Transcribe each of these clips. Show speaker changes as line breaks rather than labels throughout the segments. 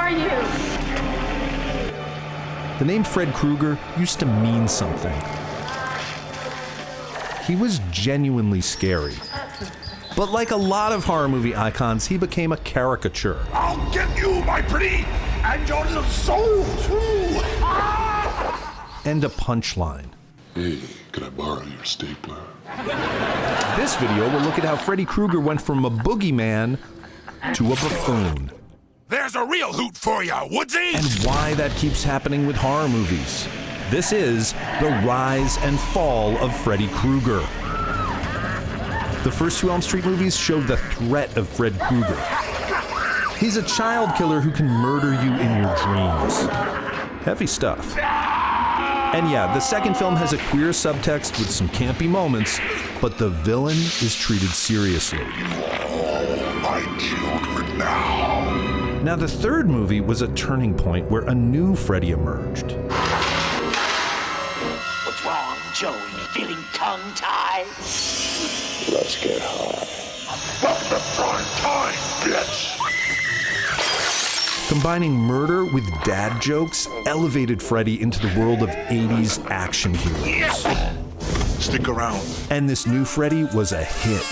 are you?
The name Fred Krueger used to mean something. He was genuinely scary. But like a lot of horror movie icons, he became a caricature.
I'll get you, my pretty, and your little soul, too.
And a punchline.
Hey, can I borrow your stapler?
This video will look at how Freddy Krueger went from a boogeyman to a buffoon.
There's a real hoot for ya, Woodsy!
And why that keeps happening with horror movies. This is the rise and fall of Freddy Krueger. The first two Elm Street movies showed the threat of Fred Krueger. He's a child killer who can murder you in your dreams. Heavy stuff. And yeah, the second film has a queer subtext with some campy moments, but the villain is treated seriously.
My children now.
Now, the third movie was a turning point where a new Freddy emerged.
What's wrong, Joey? Feeling tongue-tied?
Let's get high.
Welcome to prime time, bitch!
Combining murder with dad jokes elevated Freddy into the world of 80s action heroes.
Stick around.
And this new Freddy was a hit.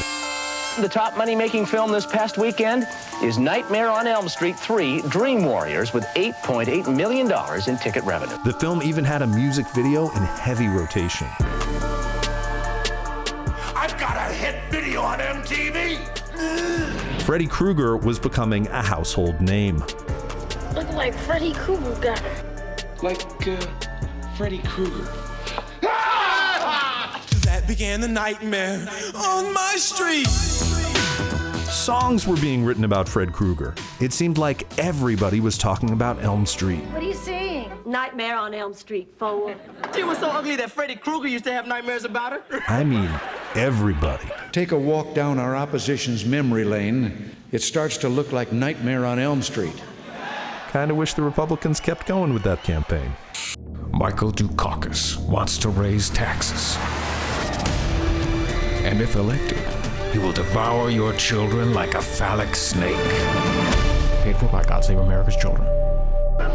The top money-making film this past weekend is Nightmare on Elm Street 3: Dream Warriors with $8.8 million in ticket revenue.
The film even had a music video in heavy rotation.
I've got a hit video on MTV!
Freddy Krueger was becoming a household name.
Look like Freddy Krueger got her.
Like, Freddy Krueger.
That began the nightmare on my street.
Songs were being written about Fred Krueger. It seemed like everybody was talking about Elm Street.
What are you saying? Nightmare on Elm Street 4.
She was so ugly that Freddy Krueger used to have nightmares about her.
I mean, everybody.
Take a walk down our opposition's memory lane. It starts to look like Nightmare on Elm Street.
Kind of wish the Republicans kept going with that campaign.
Michael Dukakis wants to raise taxes. And if elected, he will devour your children like a phallic snake.
Paid for by God Save America's Children.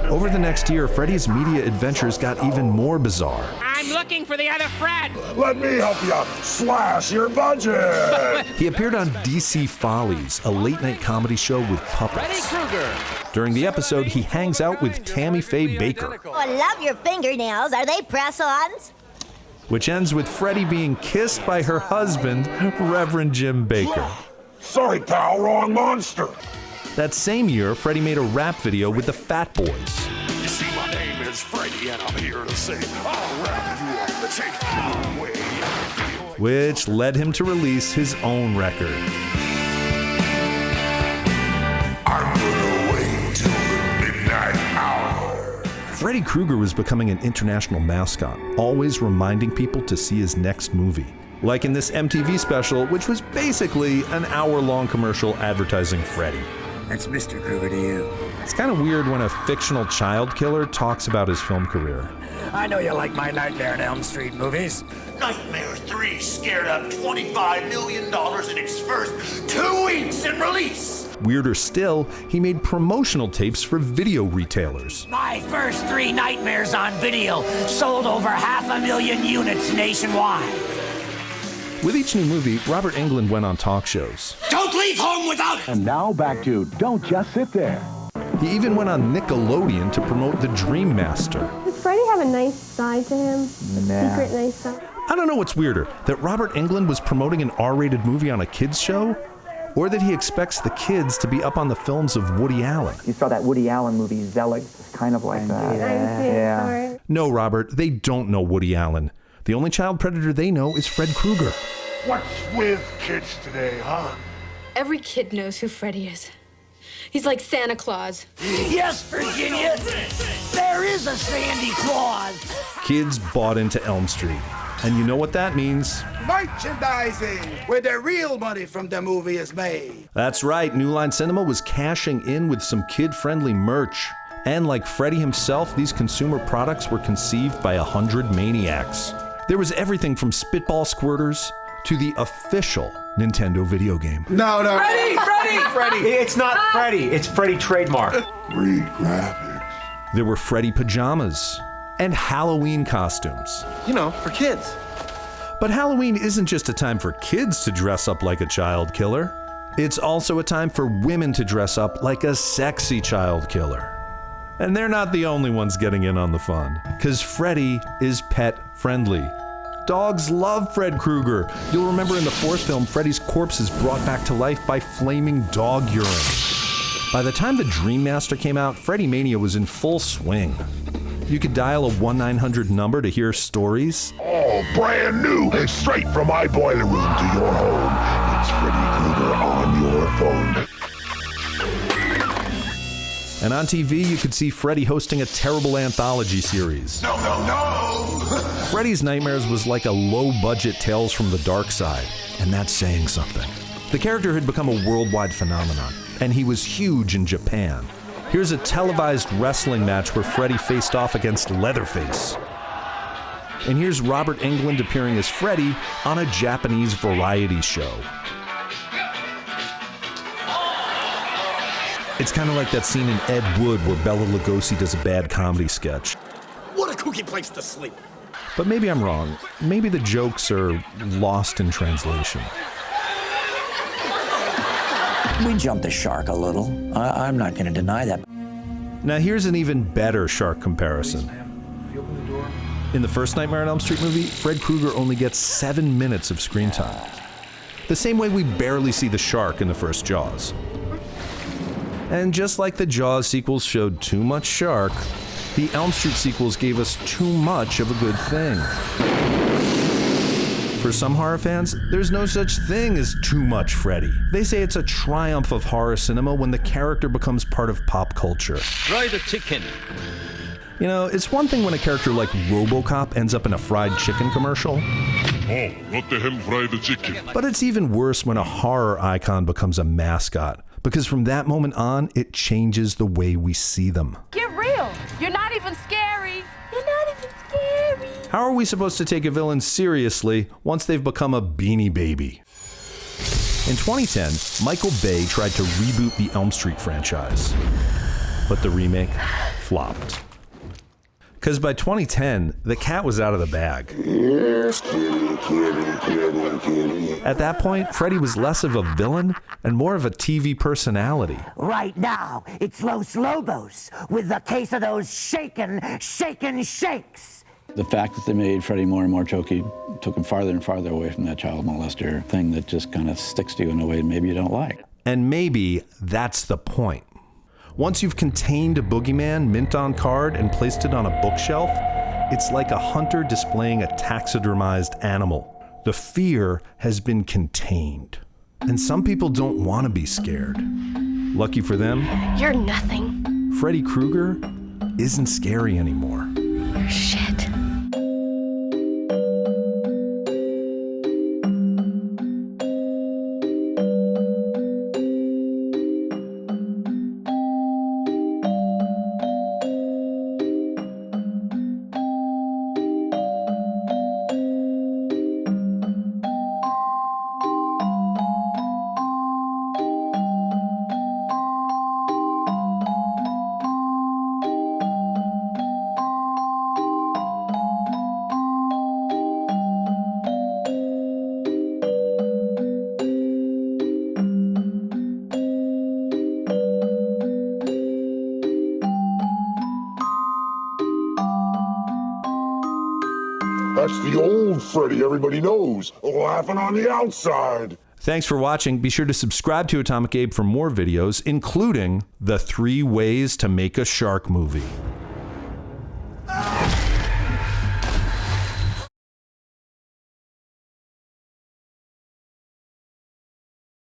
Over the next year, Freddy's media adventures got even more bizarre.
I'm looking for the other Fred.
Let me help you slash your budget!
He appeared on DC Follies, a late-night comedy show with puppets.
Freddy Krueger.
During the episode, he hangs out with Tammy Faye Baker.
Oh, I love your fingernails. Are they press-ons?
Which ends with Freddy being kissed by her husband, Reverend Jim Baker.
Sorry, pal, wrong monster.
That same year, Freddy made a rap video with the Fat Boys.
You see, my name is Freddy, and I'm here to say, I'll wrap you up the take away.
Which led him to release his own record.
I'm gonna wait till the midnight hour.
Freddy Krueger was becoming an international mascot, always reminding people to see his next movie. Like in this MTV special, which was basically an hour-long commercial advertising Freddy.
That's Mr. Krueger to you.
It's kind of weird when a fictional child killer talks about his film career.
I know you like my Nightmare on Elm Street movies. Nightmare 3 scared up $25 million in its first 2 weeks in release.
Weirder still, he made promotional tapes for video retailers.
My first 3 Nightmares on video sold over 500,000 units nationwide.
With each new movie, Robert Englund went on talk shows.
Don't leave home without...
And now back to Don't Just Sit There.
He even went on Nickelodeon to promote The Dream Master.
Does Freddy have a nice side to him?
Nah.
Secret nice side?
I don't know what's weirder, that Robert Englund was promoting an R-rated movie on a kids show, or that he expects the kids to be up on the films of Woody Allen.
You saw that Woody Allen movie, Zelig. It's kind of like that.
Yeah.
No, Robert, they don't know Woody Allen. The only child predator they know is Fred Krueger.
What's with kids today, huh?
Every kid knows who Freddy is. He's like Santa Claus.
Yes, Virginia, there is a Sandy Claus.
Kids bought into Elm Street. And you know what that means?
Merchandising, where the real money from the movie is made.
That's right, New Line Cinema was cashing in with some kid-friendly merch. And like Freddy himself, these consumer products were conceived by 100 maniacs. There was everything from spitball squirters to the official Nintendo video game.
No.
Freddy! It's not Freddy. It's Freddy trademark.
Great graphics.
There were Freddy pajamas and Halloween costumes.
You know, for kids.
But Halloween isn't just a time for kids to dress up like a child killer. It's also a time for women to dress up like a sexy child killer. And they're not the only ones getting in on the fun, because Freddy is pet friendly. Dogs love Fred Krueger. You'll remember in the fourth film, Freddy's corpse is brought back to life by flaming dog urine. By the time the Dream Master came out, Freddy Mania was in full swing. You could dial a 1-900 number to hear stories.
All brand new, straight from my boiler room to your home. It's Freddy Krueger on your phone.
And on TV, you could see Freddy hosting a terrible anthology series.
No!
Freddy's Nightmares was like a low-budget Tales from the Dark Side, and that's saying something. The character had become a worldwide phenomenon, and he was huge in Japan. Here's a televised wrestling match where Freddy faced off against Leatherface. And here's Robert Englund appearing as Freddy on a Japanese variety show. It's kind of like that scene in Ed Wood where Bela Lugosi does a bad comedy sketch.
What a kooky place to sleep.
But maybe I'm wrong. Maybe the jokes are lost in translation.
We jumped the shark a little. I'm not going to deny that.
Now here's an even better shark comparison. In the first Nightmare on Elm Street movie, Fred Krueger only gets 7 minutes of screen time. The same way we barely see the shark in the first Jaws. And just like the Jaws sequels showed too much shark, the Elm Street sequels gave us too much of a good thing. For some horror fans, there's no such thing as too much Freddy. They say it's a triumph of horror cinema when the character becomes part of pop culture.
Try the chicken.
You know, it's one thing when a character like RoboCop ends up in a fried chicken commercial.
Oh, let him fry the chicken.
But it's even worse when a horror icon becomes a mascot, because from that moment on, it changes the way we see them.
Get real. You're not even scary. You're not even scary.
How are we supposed to take a villain seriously once they've become a Beanie Baby? In 2010, Michael Bay tried to reboot the Elm Street franchise, but the remake flopped. Because by 2010, the cat was out of the bag.
Yes, kitty, kitty, kitty.
At that point, Freddy was less of a villain and more of a TV personality.
Right now, it's Los Lobos with a case of those shakin' shakes.
The fact that they made Freddy more and more jokey took him farther and farther away from that child molester thing that just kind of sticks to you in a way maybe you don't like.
And maybe that's the point. Once you've contained a boogeyman mint on card and placed it on a bookshelf, it's like a hunter displaying a taxidermized animal. The fear has been contained. And some people don't want to be scared. Lucky for them,
You're nothing.
Freddy Krueger isn't scary anymore.
You're shit.
That's the old Freddy everybody knows, laughing on the outside.
Thanks for watching. Be sure to subscribe to Atomic Abe for more videos, including the 3 ways to make a shark movie.